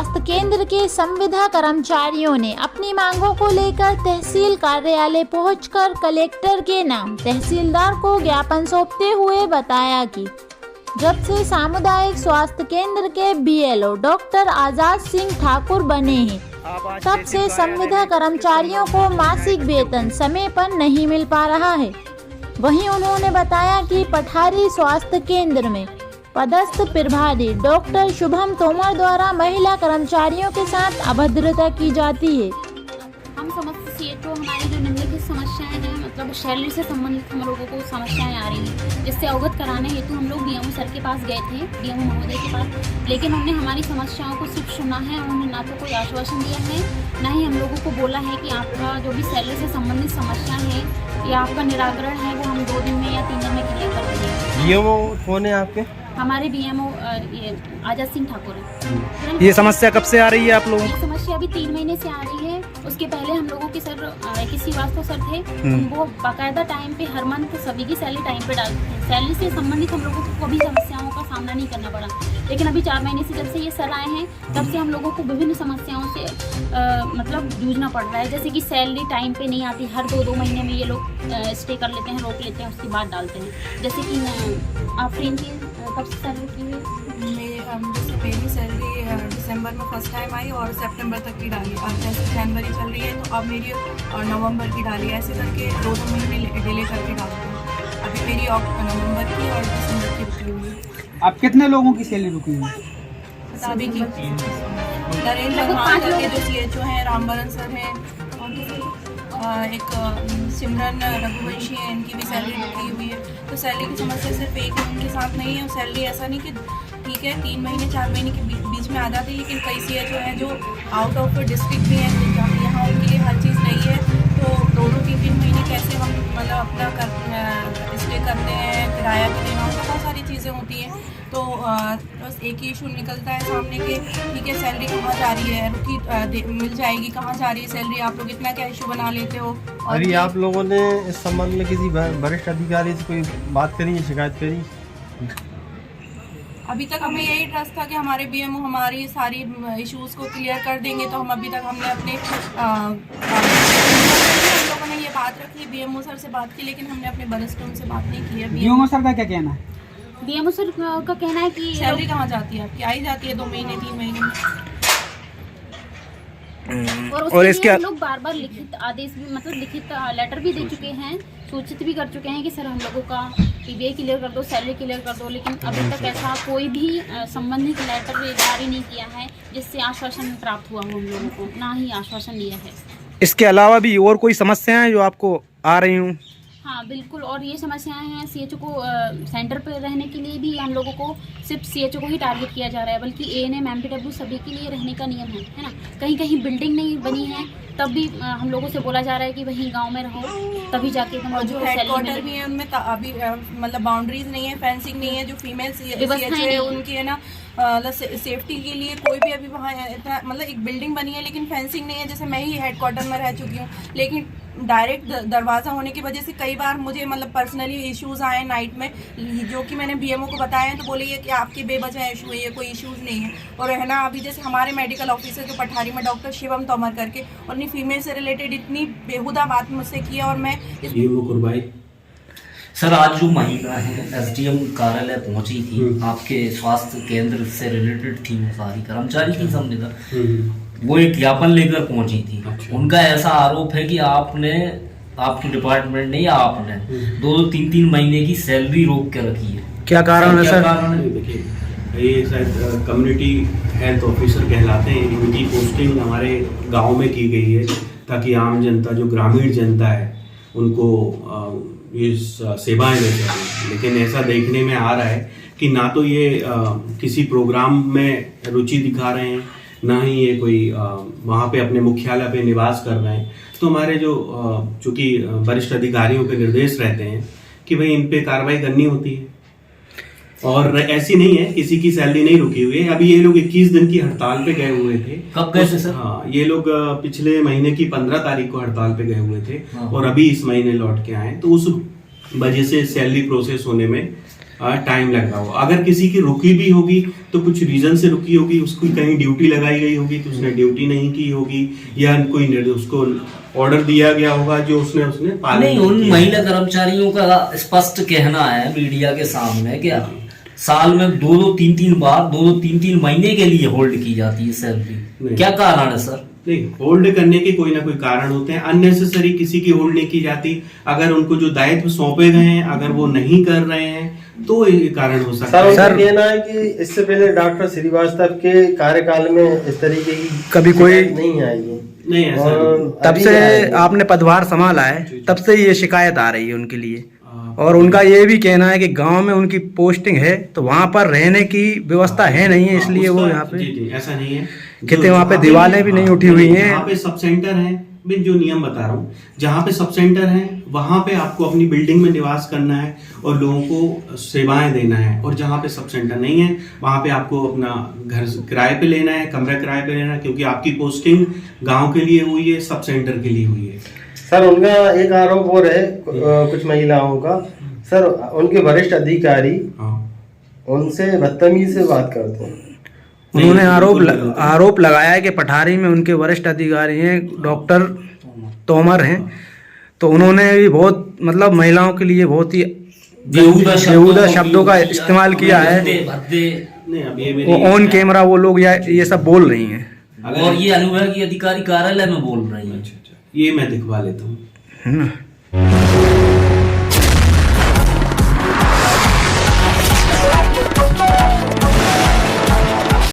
स्वास्थ्य केंद्र के संविदा कर्मचारियों ने अपनी मांगों को लेकर तहसील कार्यालय पहुंचकर कलेक्टर के नाम तहसीलदार को ज्ञापन सौंपते हुए बताया कि जब से सामुदायिक स्वास्थ्य केंद्र के बीएलओ डॉक्टर आजाद सिंह ठाकुर बने हैं, तब से संविदा कर्मचारियों को मासिक वेतन समय पर नहीं मिल पा रहा है। वहीं उन्होंने बताया कि पठारी स्वास्थ्य केंद्र में पदस्थ प्रभारी डॉक्टर शुभम तोमर द्वारा महिला कर्मचारियों के साथ अभद्रता की जाती है। हम समस्त सीएचओ हमारी जो निम्नलिखित समस्याएं हैं, मतलब शैली से संबंधित हम लोगों को समस्याएं आ रही हैं, जिससे अवगत कराने हेतु हम लोग डीएमओ सर के पास गए थे, डीएमओ महोदय के पास, लेकिन उन्होंने हमारी समस्याओं को सिर्फ सुना है। उन्होंने ना तो कोई आश्वासन दिया है, ना ही हम लोगों को बोला है कि आपका जो भी शैली से संबंधित समस्या है या आपका निराकरण है वो हम 2 दिन में या 3 दिन में क्लियर कर देंगे। डीएमओ कौन है आपके? हमारे बीएमओ आजाद सिंह ठाकुर है। ये समस्या कब से आ रही है आप लोगों ये समस्या अभी 3 महीने से आ रही है। उसके पहले हम लोगों के सर किसी वास्तव सर थे, वो बाकायदा टाइम पे हर मंथ सभी की सैलरी टाइम पे डालते थे। सैलरी से संबंधित हम लोगों को कभी समस्याओं का सामना नहीं करना पड़ा, लेकिन अभी 4 महीने से जब से ये सर आए हैं तब से हम लोगों को विभिन्न समस्याओं से मतलब जूझना पड़ रहा है। जैसे कि सैलरी टाइम पे नहीं आती, हर 2-2 महीने में ये लोग स्टे कर लेते हैं, रोक लेते हैं, उसके बाद डालते हैं। जैसे कि आप इनकी कब से सैलरी की हुई? जैसे मेरी सैलरी दिसंबर में फर्स्ट टाइम आई और सितंबर तक की डाली। अब जैसे जनवरी चल रही है तो अब मेरी नवंबर की डाली, ऐसे करके 2-2 महीने डिले करके डालती हूँ। अभी मेरी नवंबर की और दिसंबर की रुकी हुई है। आप कितने लोगों की सैलरी रुकी हुई है? सभी की। नरेंद्र भगवान करके जो सीएचओ हैं, रामबरन सर हैं, एक सिमरन रघुवंशी है, इनकी भी सैलरी रुकी हुई है। तो सैलरी की समस्या सिर्फ एक उनके साथ नहीं है। सैलरी ऐसा नहीं कि ठीक है 3 महीने 4 महीने के बीच में आ जाती है, लेकिन कई सीएचओ हैं जो आउट ऑफ डिस्ट्रिक्ट भी हैं, यहाँ उनके लिए हर चीज़ नहीं है। तो 2-3 महीने कैसे हम मतलब अपना स्टे करते हैं, किराया भी देना होता है, बहुत सारी चीज़ें होती हैं। तो बस एक ही इशू निकलता है सामने के, ठीक है सैलरी कहाँ जा रही है, रुकी मिल जाएगी, कहाँ जा रही है सैलरी, आप लोग इतना क्या इशू बना लेते हो। और अभी आप लोगों ने इस संबंध में किसी वरिष्ठ अधिकारी से कोई बात करी है, शिकायत करी? अभी तक हमें यही ट्रस्ट था कि हमारे बीएमओ हमारी सारी इश्यूज़ को क्लियर कर देंगे। तो हम अभी तक हमने अपने हम लोगों ने ये बात रखी, बीएमओ सर से बात की, लेकिन हमने अपने वरिष्ठ उनसे बात नहीं की है। बीएमओ सर का क्या कहना है? बीएमओ सर का कहना है कि सैलरी कहाँ जाती है आपकी? आई जाती है 2 महीने 3 महीने में। और इसके हम लोग बार-बार लिखित आदेश भी, मतलब लिखित लेटर भी दे चुके हैं, सूचित भी कर चुके हैं कि सर हम लोगों का पीबीआई क्लियर कर दो, सैलरी क्लियर कर दो, लेकिन अभी तक ऐसा कोई भी संबंधित लेटर जारी नहीं किया है जिससे आश्वासन प्राप्त हुआ हो हम लोगों को, ना ही आश्वासन लिया है। इसके अलावा भी और कोई समस्याएं हैं जो आपको आ रही हूँ? हाँ बिल्कुल, और ये समस्याएं हैं सीएचओ को सेंटर पर रहने के लिए भी हम लोगों को सिर्फ सीएचओ को ही टारगेट किया जा रहा है, बल्कि एएनएम एमपीडब्ल्यू सभी के लिए रहने का नियम है ना। कहीं कहीं बिल्डिंग नहीं बनी है तब भी हम लोगों से बोला जा रहा है कि वहीं गांव में रहो, तभी जाके और जो हेडक्वार्टर भी है उनमें अभी मतलब बाउंड्रीज नहीं है, फेंसिंग नहीं है। जो फीमेल सीएचओ है उनकी है ना सेफ्टी के लिए कोई भी अभी वहाँ इतना मतलब एक बिल्डिंग बनी है लेकिन फेंसिंग नहीं है। जैसे मैं ही हेडक्वार्टर में रह चुकी हूँ, लेकिन डायरेक्ट दरवाज़ा होने की वजह से कई बार मुझे मतलब पर्सनली इश्यूज़ आए नाइट में, जो कि मैंने बीएमओ को बताया है। तो बोले ये कि आपकी बेवजह इशू है, ये कोई इश्यूज़ नहीं है। और है ना अभी जैसे हमारे मेडिकल ऑफिसर जो पठारी में डॉक्टर शिवम तोमर करके, उन्होंने फीमेल से रिलेटेड इतनी बेहुदा बात मुझसे की है। और मैं सर आज जो महिला है एसडीएम कार्यालय पहुंची थी, आपके स्वास्थ्य केंद्र से रिलेटेड थी, वो सारी कर्मचारी की संविदा, वो एक ज्ञापन लेकर पहुंची थी। उनका ऐसा आरोप है कि आपने, आपकी डिपार्टमेंट ने या आपने 2-3 महीने की सैलरी रोक के रखी है। क्या कारण है सर? देखिए ये शायद कम्युनिटी हेल्थ ऑफिसर कहलाते हैं, इनकी पोस्टिंग हमारे गांव में की गई है ताकि आम जनता, जो ग्रामीण जनता है, उनको ये सेवाएं मिल सकें। लेकिन ऐसा देखने में आ रहा है कि ना तो ये किसी प्रोग्राम में रुचि दिखा रहे हैं, ना ही ये कोई वहाँ पे अपने मुख्यालय पे निवास कर रहे हैं। तो हमारे जो चूँकि वरिष्ठ अधिकारियों के निर्देश रहते हैं कि भाई इन पे कार्रवाई करनी होती है। और ऐसी नहीं है किसी की सैलरी नहीं रुकी हुई है। अभी ये लोग 21 दिन की हड़ताल पे गए हुए थे। कब गए थे सर? हाँ, ये लोग पिछले महीने की 15 तारीख को हड़ताल पे गए हुए थे और अभी इस महीने लौट के आए। तो उस वजह से सैलरी प्रोसेस होने में टाइम लगा हो। अगर किसी की रुकी भी होगी तो कुछ रीजन से रुकी होगी, उसकी कहीं ड्यूटी लगाई गई होगी तो उसने ड्यूटी नहीं की होगी, या कोई उसको ऑर्डर दिया गया होगा जो उसने पालन नहीं, उन महिला कर्मचारियों का स्पष्ट कहना है मीडिया के सामने कि साल में 2-3 महीने के लिए होल्ड की जाती है सैलरी। क्या कारण है सर? नहीं, होल्ड करने के कोई ना कोई कारण होते हैं। अननेसेसरी किसी की होल्ड नहीं की जाती। अगर उनको जो दायित्व सौंपे गए हैं अगर वो नहीं कर रहे हैं तो ये कारण हो सकता है। सर कहना है कि इससे पहले डॉक्टर श्रीवास्तव के कार्यकाल में इस तरीके की कभी कोई शिकायत नहीं आई है। नहीं ऐसा नहीं। तब से आपने पदभार संभाला है तब से ये शिकायत आ रही है उनके लिए, और उनका ये भी कहना है कि गांव में उनकी पोस्टिंग है तो वहां पर रहने की व्यवस्था है नहीं है, इसलिए वो यहाँ पे जी ऐसा नहीं है। कहते वहाँ पे दीवारें भी नहीं उठी हुई हैं। जहाँ पे सब सेंटर है, मैं जो नियम बता रहा हूँ, जहाँ पे सब सेंटर है वहां पे आपको अपनी बिल्डिंग में निवास करना है और लोगों को सेवाएं देना है, और जहाँ पे सब सेंटर नहीं है वहां पे आपको अपना घर किराए पे लेना है, कमरा किराए पे लेना है, क्योंकि आपकी पोस्टिंग गांव के लिए हुई है, सब सेंटर के लिए हुई है। सर उनका एक आरोप और है कुछ महिलाओं का, सर उनके वरिष्ठ अधिकारी उनसे बदतमीजी से बात करते हैं। उन्होंने आरोप लगाया है कि पठारी में उनके वरिष्ठ अधिकारी हैं डॉक्टर तोमर हैं, तो उन्होंने भी बहुत मतलब महिलाओं के लिए बहुत ही बेहुदा शब्दों का इस्तेमाल किया है। वो ऑन कैमरा वो लोग ये सब बोल रही हैं, और ये अनुविभागीय अधिकारी कार्यालय में बोल रही हैं। ये मैं दिखवा लेता हूँ। है ना।